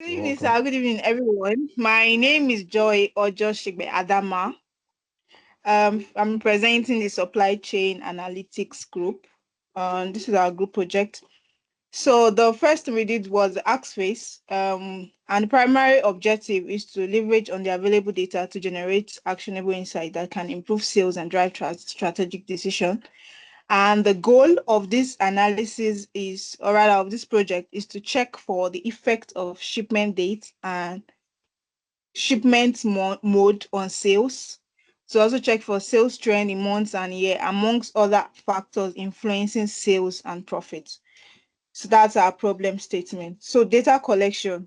Good You're evening, welcome. sir. Good evening, everyone. My name is Joy or Joshigbe Adama. I'm presenting the supply chain analytics group. This is our group project. So the first thing we did was the ask phase. And the primary objective is to leverage on the available data to generate actionable insight that can improve sales and drive strategic decision. And the goal of this analysis is, or rather of this project, is to check for the effect of shipment date and mode on sales. To also check for sales trend in months and year, amongst other factors influencing sales and profits. So that's our problem statement. So data collection.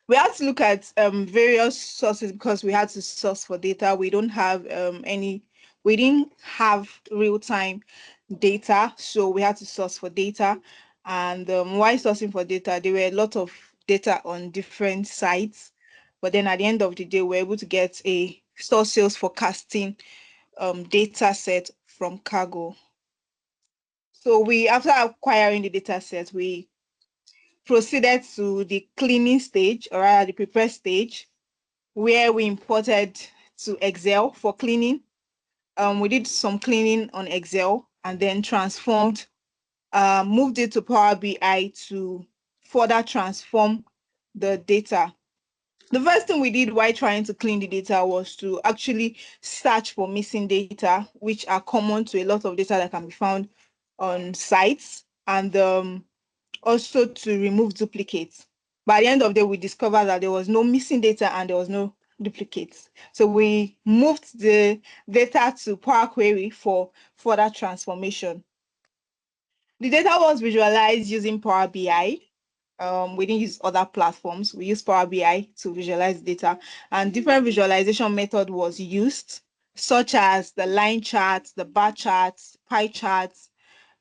We had to look at various sources because we had to source for data. We didn't have real time data, so we had to source for data. And while sourcing for data, there were a lot of data on different sites. But then at the end of the day, we're able to get a store sales forecasting data set from Cargo. So after acquiring the data set, we proceeded to the cleaning stage, or rather the prepare stage, where we imported to Excel for cleaning. We did some cleaning on Excel and then moved it to Power BI to further transform the data. The first thing we did while trying to clean the data was to actually search for missing data, which are common to a lot of data that can be found on sites, and also to remove duplicates. By the end of the day, we discovered that there was no missing data and there was no duplicates. So we moved the data to Power Query for further transformation. The data was visualized using Power BI. We didn't use other platforms. We used Power BI to visualize data, and different visualization method was used, such as the line charts, the bar charts, pie charts,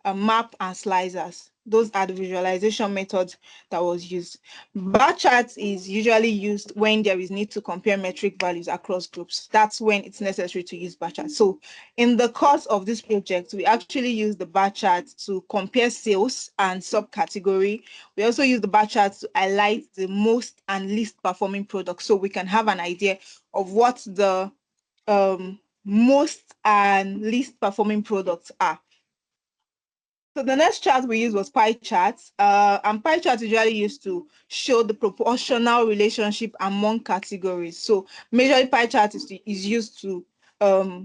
a map and slicers. Those are the visualization methods that was used. Bar charts is usually used when there is need to compare metric values across groups. That's when it's necessary to use bar charts. So in the course of this project, we actually use the bar chart to compare sales and subcategory. We also use the bar chart to highlight the most and least performing products so we can have an idea of what the most and least performing products are. So the next chart we used was pie charts. And pie charts usually used to show the proportional relationship among categories. So majorly pie chart is used to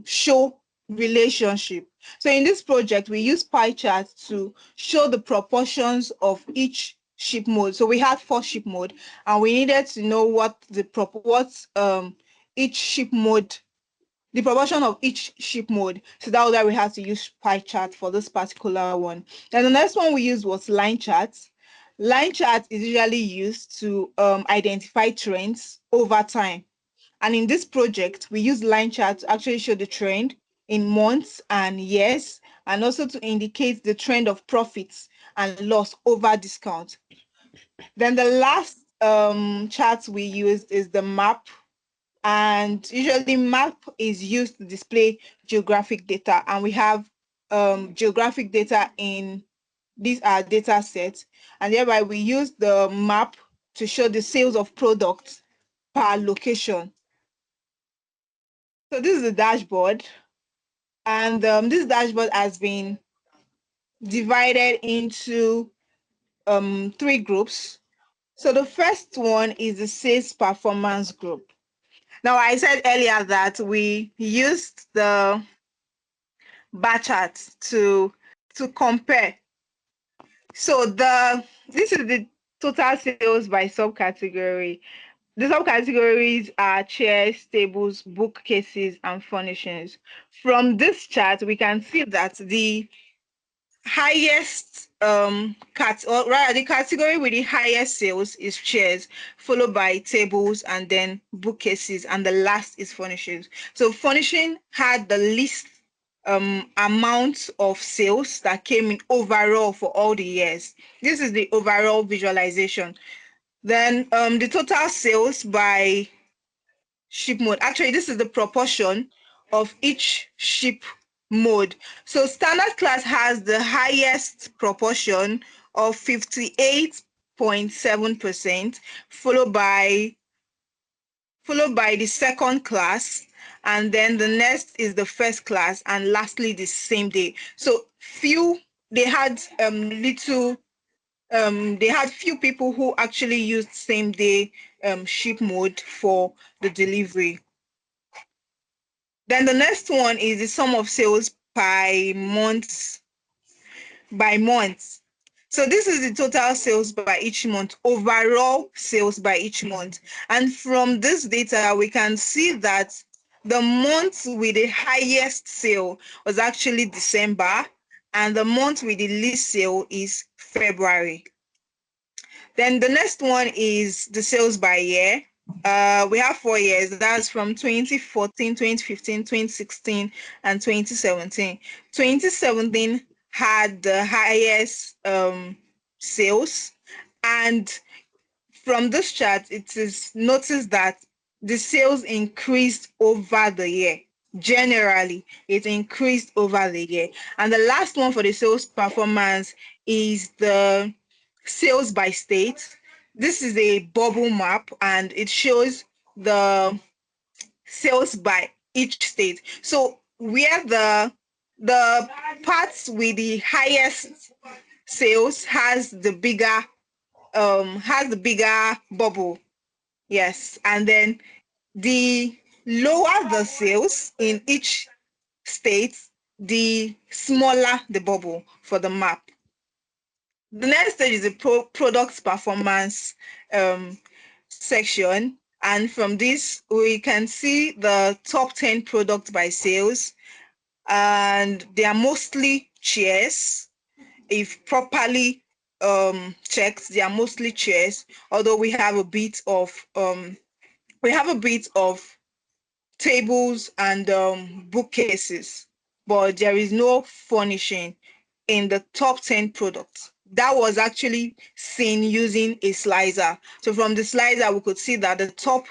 show relationship. So in this project, we use pie charts to show the proportions of each ship mode. So we had 4 ship mode, and we needed to know each ship mode, the proportion of each ship mode. So that was why we had to use pie chart for this particular one. Then the next one we used was line charts. Line chart is usually used to identify trends over time. And in this project, we use line chart to actually show the trend in months and years, and also to indicate the trend of profits and loss over discount. Then the last chart we used is the map, and usually map is used to display geographic data, and we have geographic data in these are data sets, and thereby we use the map to show the sales of products per location. So this is the dashboard, and this dashboard has been divided into 3 groups. So the first one is the sales performance group. Now, I said earlier that we used the bar chart to compare. So this is the total sales by subcategory. The subcategories are chairs, tables, bookcases, and furnishings. From this chart, we can see that the highest or rather the category with the highest sales is chairs, followed by tables and then bookcases, and the last is furnishings. So furnishing had the least amount of sales that came in overall for all the years. This is the overall visualization. Then the total sales by ship mode. Actually, this is the proportion of each ship mode. So standard class has the highest proportion of 58.6%. 8.7%, followed by the second class, and then the next is the first class, and lastly the same day. So they had few people who actually used same day ship mode for the delivery. Then the next one is the sum of sales by month. So this is the total sales by each month, overall sales by each month. And from this data, we can see that the month with the highest sale was actually December, and the month with the least sale is February. Then the next one is the sales by year. We have 4 years. That's from 2014, 2015, 2016, and 2017. 2017 had the highest sales. And from this chart, it is noticed that the sales increased over the year. Generally, it increased over the year. And the last one for the sales performance is the sales by state. This is a bubble map, and it shows the sales by each state. So where the parts with the highest sales has the bigger bubble. Yes, and then the lower the sales in each state, the smaller the bubble for the map. The next stage is the product performance section. And from this, we can see the top 10 products by sales. And they are mostly chairs. If properly checked, they are mostly chairs, although we have a bit of tables and bookcases, but there is no furnishing in the top 10 products. That was actually seen using a slicer. So from the slicer, we could see that the top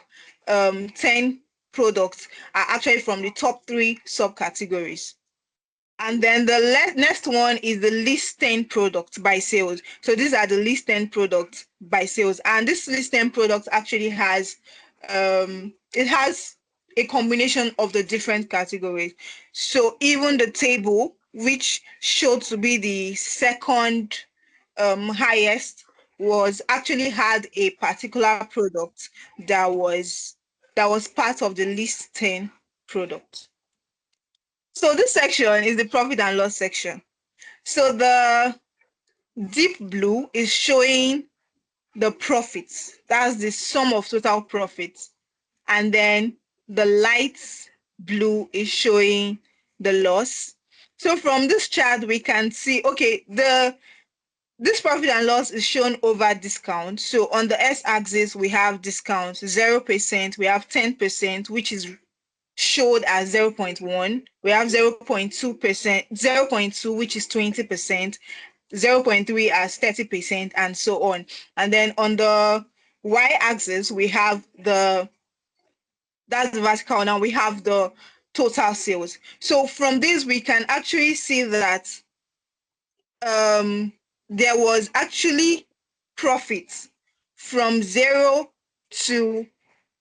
10 products are actually from the top 3 subcategories. And then the next one is the list 10 products by sales. So these are the list 10 products by sales. And this list 10 products actually has it has a combination of the different categories. So even the table, which showed to be the second highest, was actually had a particular product that was part of the list 10 products. So this section is the profit and loss section. So the deep blue is showing the profits. That's the sum of total profits. And then the light blue is showing the loss. So from this chart, we can see, okay, this profit and loss is shown over discount. So on the x-axis, we have discount, 0%. We have 10%, which is showed as 0.1. We have 0.2%, 0.2, which is 20%, 0.3 as 30%, and so on. And then on the y-axis, we have that's the vertical. Now we have the total sales. So from this, we can actually see that there was actually profits from 0 to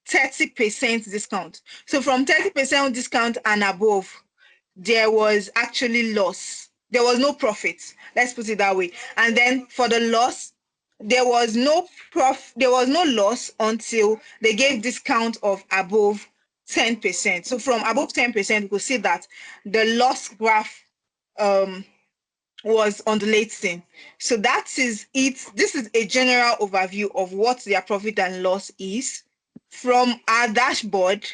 30% discount. So from 30% discount and above, there was actually loss. There was no profit. Let's put it that way. And then for the loss, there was no loss until they gave discount of above 10%. So from above 10%, we could see that the loss graph was undulating. So that is it. This is a general overview of what their profit and loss is. From our dashboard,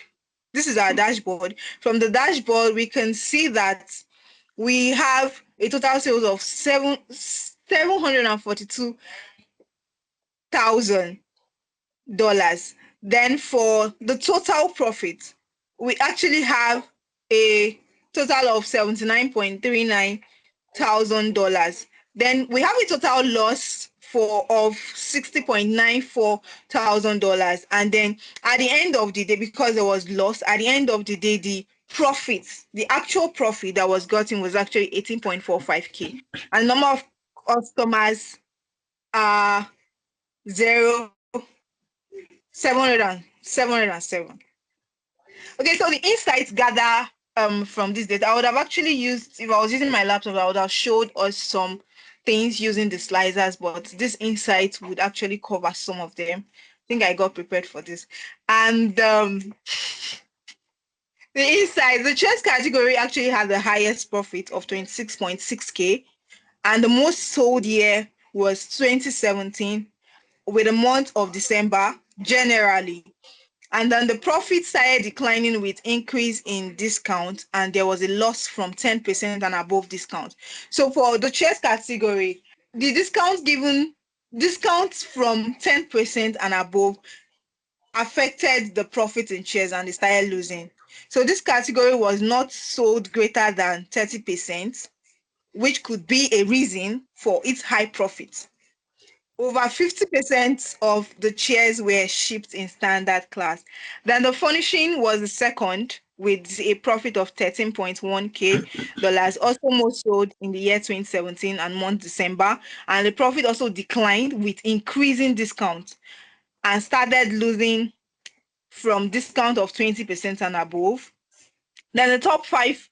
this is our dashboard. From the dashboard, we can see that we have a total sales of $742,000. Then for the total profit, we actually have a total of $79,390,000. Then we have a total loss of $60,94000. And then at the end of the day, because there was loss, at the end of the day, the actual profit that was gotten was actually 18.45K. And number of customers are zero 707. Okay, so the insights gather from this data, I would have actually used, if I was using my laptop, I would have showed us some things using the slicers, but this insight would actually cover some of them. I think I got prepared for this. And the insight, the chess category actually had the highest profit of 26.6K, and the most sold year was 2017, with the month of December generally. And then the profit started declining with increase in discount, and there was a loss from 10% and above discount. So for the chess category, the discounts from 10% and above affected the profit in shares, and they started losing. So this category was not sold greater than 30%, which could be a reason for its high profit. Over 50% of the chairs were shipped in standard class. Then the furnishing was the second with a profit of 13.1K dollars, also most sold in the year 2017 and month December. And the profit also declined with increasing discount and started losing from discount of 20% and above. Then the top five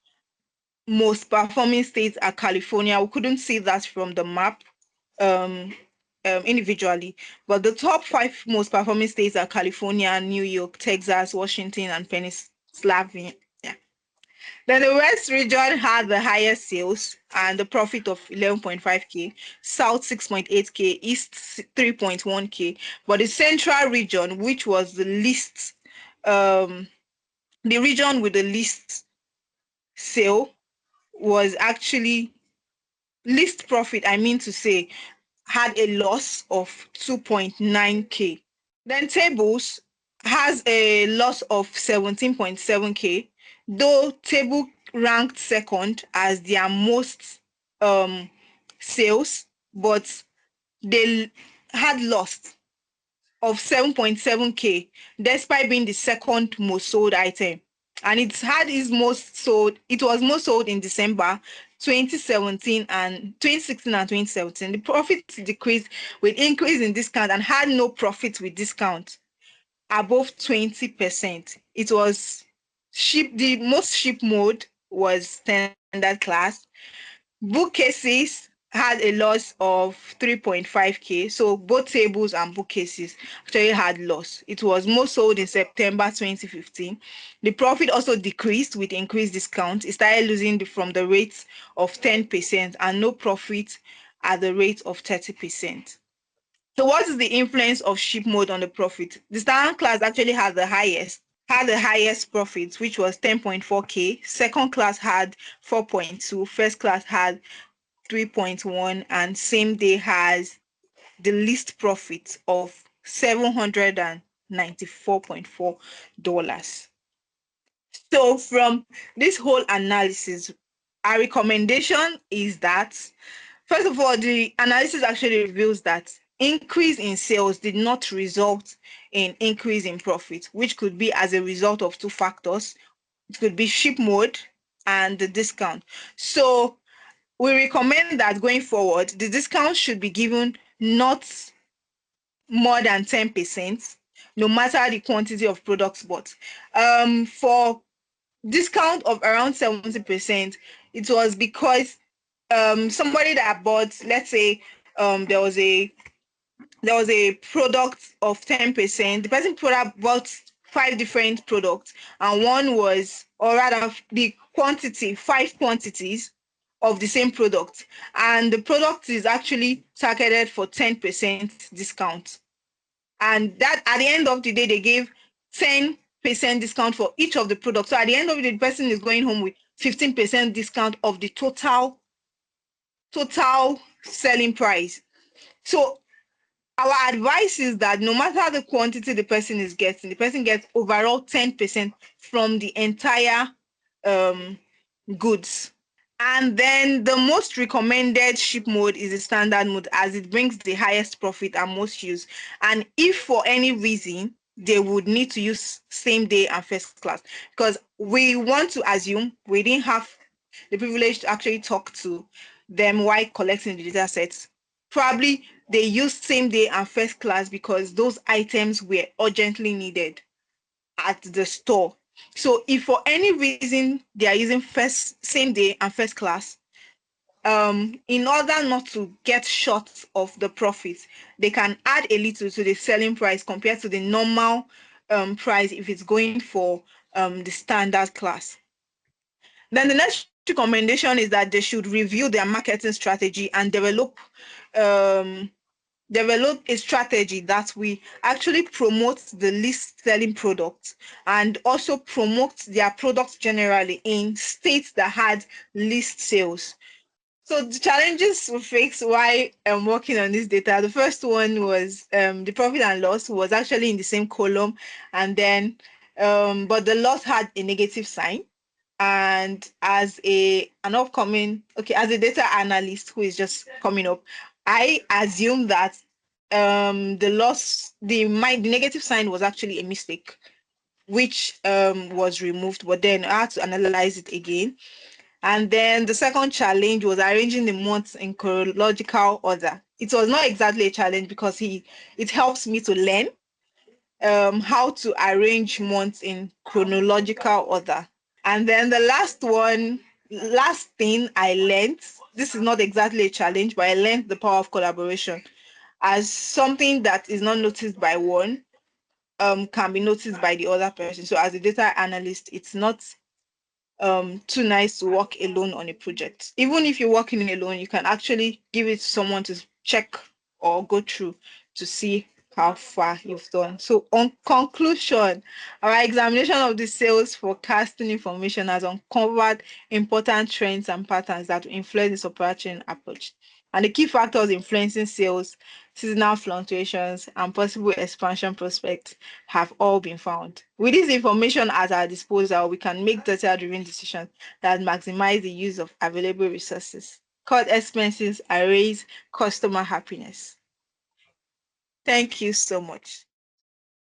most performing states are California. We couldn't see that from the map um, individually, but the top five most performing states are California, New York, Texas, Washington, and Pennsylvania. Yeah. Then the West region had the highest sales and the profit of 11.5K, South 6.8K, East 3.1K, but the Central region, which was um, the region with the least sale, was actually least profit, I mean to say, had a loss of 2.9K. Then tables has a loss of 17.7K, though table ranked second as their most um sales, but they had lost of 7.7K despite being the second most sold item. And it was most sold in December 2017 and 2016 and 2017. The profits decreased with increase in discount and had no profit with discount above 20%. It was the most ship mode was standard class. Bookcases had a loss of 3.5K. So both tables and bookcases actually had loss. It was most sold in September 2015. The profit also decreased with increased discount. It started losing from the rate of 10% and no profit at the rate of 30%. So what is the influence of ship mode on the profit? The standard class actually had the highest profit, which was 10.4K. Second class had 4.2. First class had 3.1, and same day has the least profit of $794.4. So from this whole analysis, our recommendation is that, first of all, the analysis actually reveals that increase in sales did not result in increase in profit, which could be as a result of two factors. It could be ship mode and the discount. So we recommend that going forward, the discount should be given not more than 10%, no matter the quantity of products bought. For discount of around 70%, it was because somebody that bought, let's say, there was a product of 10%. The person bought five different products, and one was, or rather, the quantity, five quantities of the same product, and the product is actually targeted for 10% discount. And that at the end of the day, they gave 10% discount for each of the products. So at the end of the day, the person is going home with 15% discount of the total selling price. So our advice is that no matter the quantity the person is getting, the person gets overall 10% from the entire goods. And then the most recommended ship mode is the standard mode, as it brings the highest profit and most use. And if for any reason they would need to use same day and first class, because we want to assume we didn't have the privilege to actually talk to them while collecting the data sets. Probably they used same day and first class because those items were urgently needed at the store. So if for any reason they are using first same day and first class, in order not to get short of the profit, they can add a little to the selling price compared to the normal price if it's going for the standard class. Then the next recommendation is that they should review their marketing strategy and um, develop a strategy that we actually promote the least selling products and also promote their products generally in states that had least sales. So the challenges we faced while working on this data, the first one was the profit and loss was actually in the same column, and then but the loss had a negative sign. And as as a data analyst who is just coming up, I assume that the negative sign was actually a mistake, which was removed, but then I had to analyze it again. And then the second challenge was arranging the months in chronological order. It was not exactly a challenge because it helps me to learn how to arrange months in chronological order. And then the last thing I learned, this is not exactly a challenge, but I learned the power of collaboration as something that is not noticed by one can be noticed by the other person. So as a data analyst, it's not too nice to work alone on a project. Even if you're working alone, you can actually give it to someone to check or go through to see how far you've done. So on conclusion, our examination of the sales forecasting information has uncovered important trends and patterns that will influence this operating approach. And the key factors influencing sales, seasonal fluctuations, and possible expansion prospects have all been found. With this information at our disposal, we can make data-driven decisions that maximize the use of available resources, cut expenses, and raise customer happiness. Thank you so much.